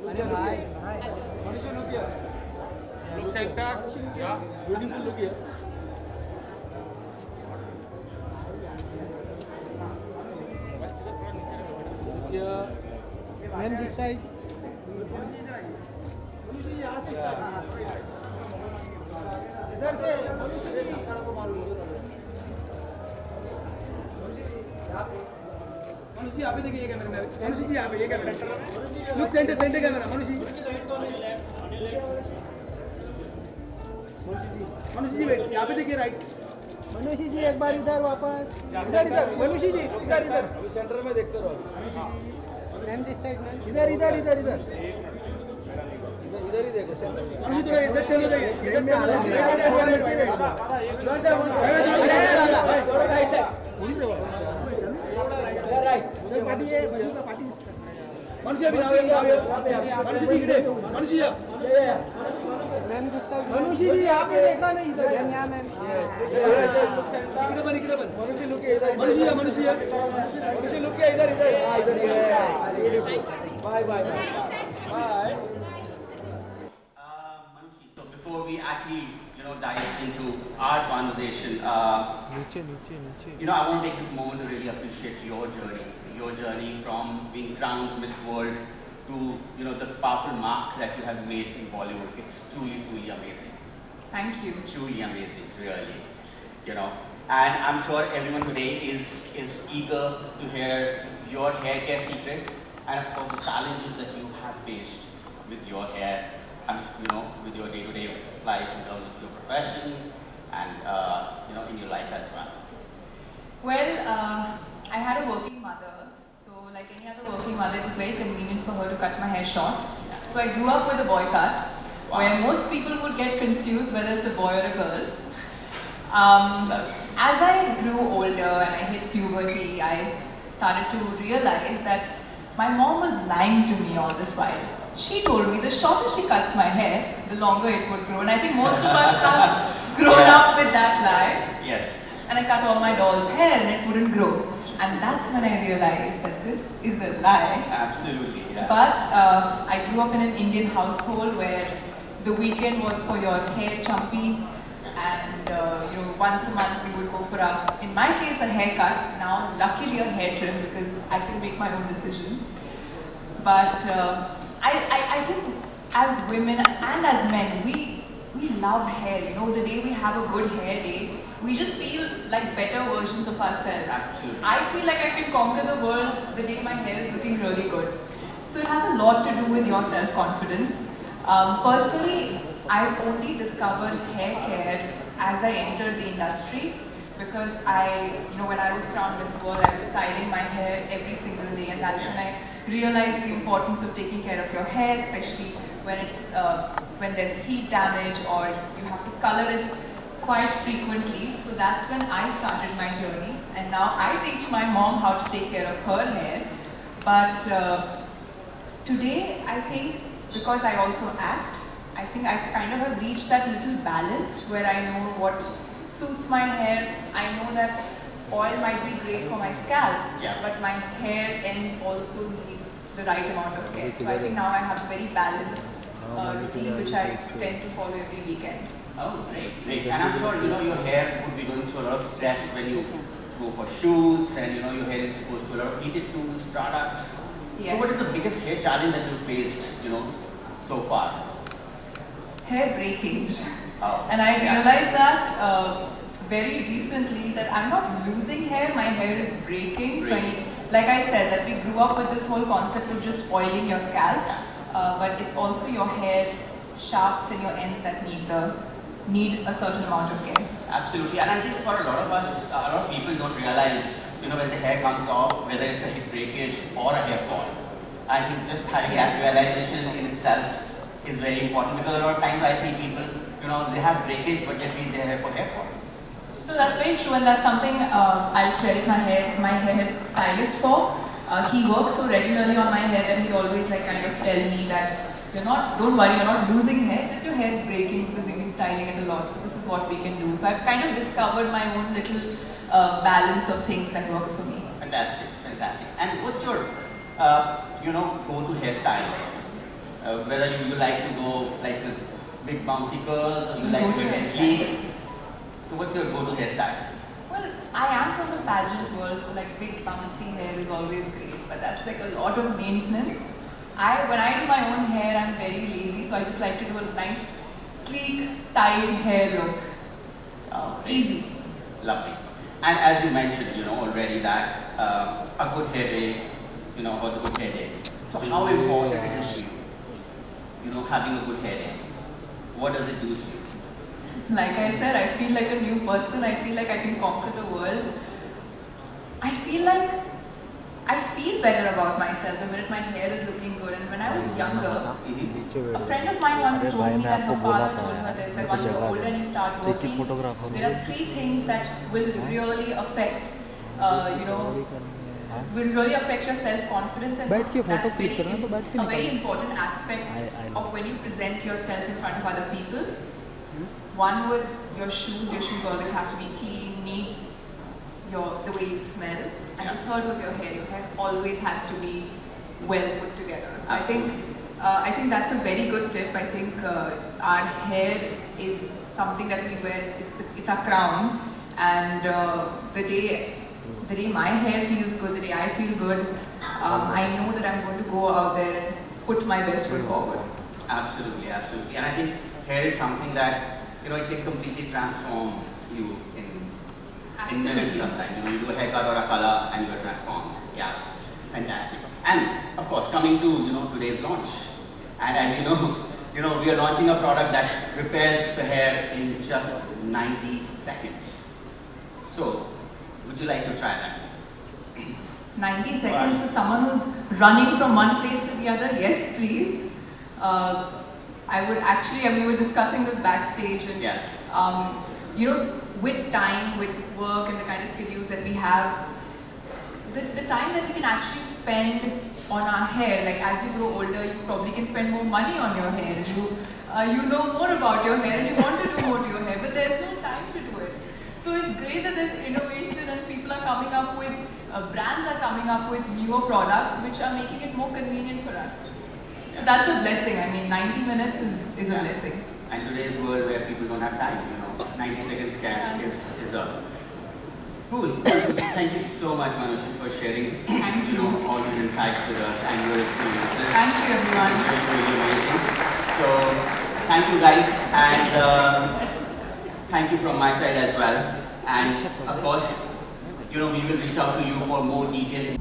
अरे भाई Manisha, look here. Look center. Yeah, beautiful. Look here. Yeah. Ma'am जिस side इधर से मनुष्य जी आप ही देखिए कैमरा में मनुष्य जी आप ये camera look centre centre camera मनुष्य जी वेट यहाँ पे देखिए राइट मनुष्य जी एक बार इधर वापस इधर इधर मनुष्य जी इधर इधर अभी सेंटर में देखते रहो. मैम दिस साइड मैम इधर इधर इधर इधर इधर ही देखो सेंटर में. मनुष्य थोड़ा इधर चलो जाइए इधर में आना थोड़ा साइड से राइट उधर पार्टी है बजू का पार्टी मनुष्य भी मनुष्य जी इधर मनुष्य मैम दिस साइड मनुष्य जी यहाँ पे देखा नहीं इधर यहाँ मैम इधर मनुष्य look here. इधर मनुष्य look here. इधर इधर. Bye bye. Bye. Manushi, so before we actually, dive into our conversation, I want to take this moment to really appreciate your journey from being crowned Miss World to, this powerful mark that you have made in Bollywood. It's truly, truly amazing. Thank you. Truly amazing, really. And I'm sure everyone today is eager to hear your hair care secrets and of course the challenges that you have faced with your hair and with your day-to-day life in terms of your profession and in your life as well. Well, I had a working mother, so like any other working mother, it was very convenient for her to cut my hair short. So I grew up with a boy cut, where most people would get confused whether it's a boy or a girl. As I grew older and I hit puberty, I started to realize that my mom was lying to me all this while. She told me the shorter she cuts my hair, the longer it would grow. And I think most of us have grown up with that lie. Yes. And I cut all my doll's hair and it wouldn't grow. And that's when I realized that this is a lie. Absolutely, yeah. But I grew up in an Indian household where the weekend was for your hair chumpy. And once a month we would go for in my case, a haircut. Now, luckily a hair trim because I can make my own decisions. But I think as women and as men, we love hair. The day we have a good hair day, we just feel like better versions of ourselves. Absolutely. I feel like I can conquer the world the day my hair is looking really good. So it has a lot to do with your self-confidence. Personally, I've only discovered hair care as I entered the industry because when I was crowned Miss World, I was styling my hair every single day, and that's when I realized the importance of taking care of your hair, especially when it's when there's heat damage or you have to color it quite frequently. So that's when I started my journey, and now I teach my mom how to take care of her hair. But today, I think because I also act, I think I kind of have reached that little balance where I know what suits my hair. I know that oil might be great for my scalp, but my hair ends also need the right amount of care. So I think now I have a very balanced routine which I tend to follow every weekend. Oh, great. And I'm sure, your hair would be going through a lot of stress when you go for shoots and, your hair is exposed to a lot of heated tools, products. Yes. So what is the biggest hair challenge that you faced, so far? Hair breakage. Oh, and I realized that very recently that I'm not losing hair, my hair is breaking. So I need, like I said, that we grew up with this whole concept of just oiling your scalp, but it's also your hair shafts and your ends that need a certain amount of care. Absolutely, and I think for a lot of us, a lot of people don't realize, when the hair comes off, whether it's a hair breakage or a hair fall. I think just having that realization in itself is very important, because a lot of times I see people, they have breakage but they treat their hair for hair fall. No, that's very true, and that's something I'll credit my hair stylist for. He works so regularly on my hair that he always kind of tell me that don't worry, you're not losing hair, just your hair is breaking because we've been styling it a lot, so this is what we can do. So I've kind of discovered my own little balance of things that works for me. Fantastic. And what's your go to hairstyles. Whether you like to go like with big bouncy curls or you like to be sleek. So what's your go-to hairstyle? Well, I am from the pageant world, so like big bouncy hair is always great, but that's like a lot of maintenance. When I do my own hair, I'm very lazy, so I just like to do a nice, sleek, tied hair look. Easy. Lovely. And as you mentioned, already that a good hair day, or the good hair day. So how important it is to you, having a good hair day? What does it do to you? Like I said, I feel like a new person. I feel like I can conquer the world. I feel better about myself the minute my hair is looking good. And when I was younger, a friend of mine once told me that her father told her this, that once you're older and you start working, there are 3 things that will really affect, will really affect your self-confidence, and that's a very important aspect of when you present yourself in front of other people. One was your shoes. Your shoes always have to be clean, neat, the way you smell. And the third was your hair. Your hair always has to be well put together. So I think that's a very good tip. I think our hair is something that we wear. It's our crown. And the day my hair feels good, the day I feel good, I know that I'm going to go out there and put my best foot forward. Absolutely, absolutely. And I think hair is something that it can completely transform you in minutes sometimes. You do a haircut or a color and you are transformed. Yeah, fantastic. And of course, coming to today's launch. And as we are launching a product that repairs the hair in just 90 seconds. So, would you like to try that? 90 seconds for someone who's running from one place to the other? Yes, please. We were discussing this backstage, and with time, with work and the kind of schedules that we have, the time that we can actually spend on our hair, like as you grow older, you probably can spend more money on your hair. You know more about your hair and you want to do more to your hair, but there's no time to do it. So it's great that there's innovation and people are coming up with, brands are coming up with newer products which are making it more convenient for us. So that's a blessing. I mean, 90 minutes is a blessing. And today's world where people don't have time, 90 seconds is a cool. Thank you so much, Manushi, for sharing all these insights with us and your experiences. Thank you, everyone. It's really amazing. So, thank you guys, and thank you from my side as well. And of course, we will reach out to you for more detail.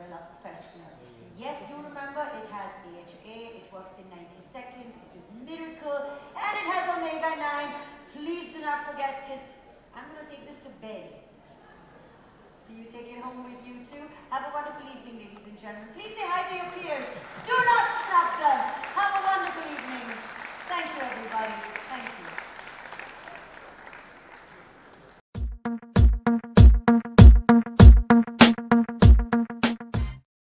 Vela Professional. Yes, do remember it has AHA, it works in 90 seconds, it is miracle, and it has omega-9. Please do not forget, because I'm going to take this to bed. So you take it home with you too. Have a wonderful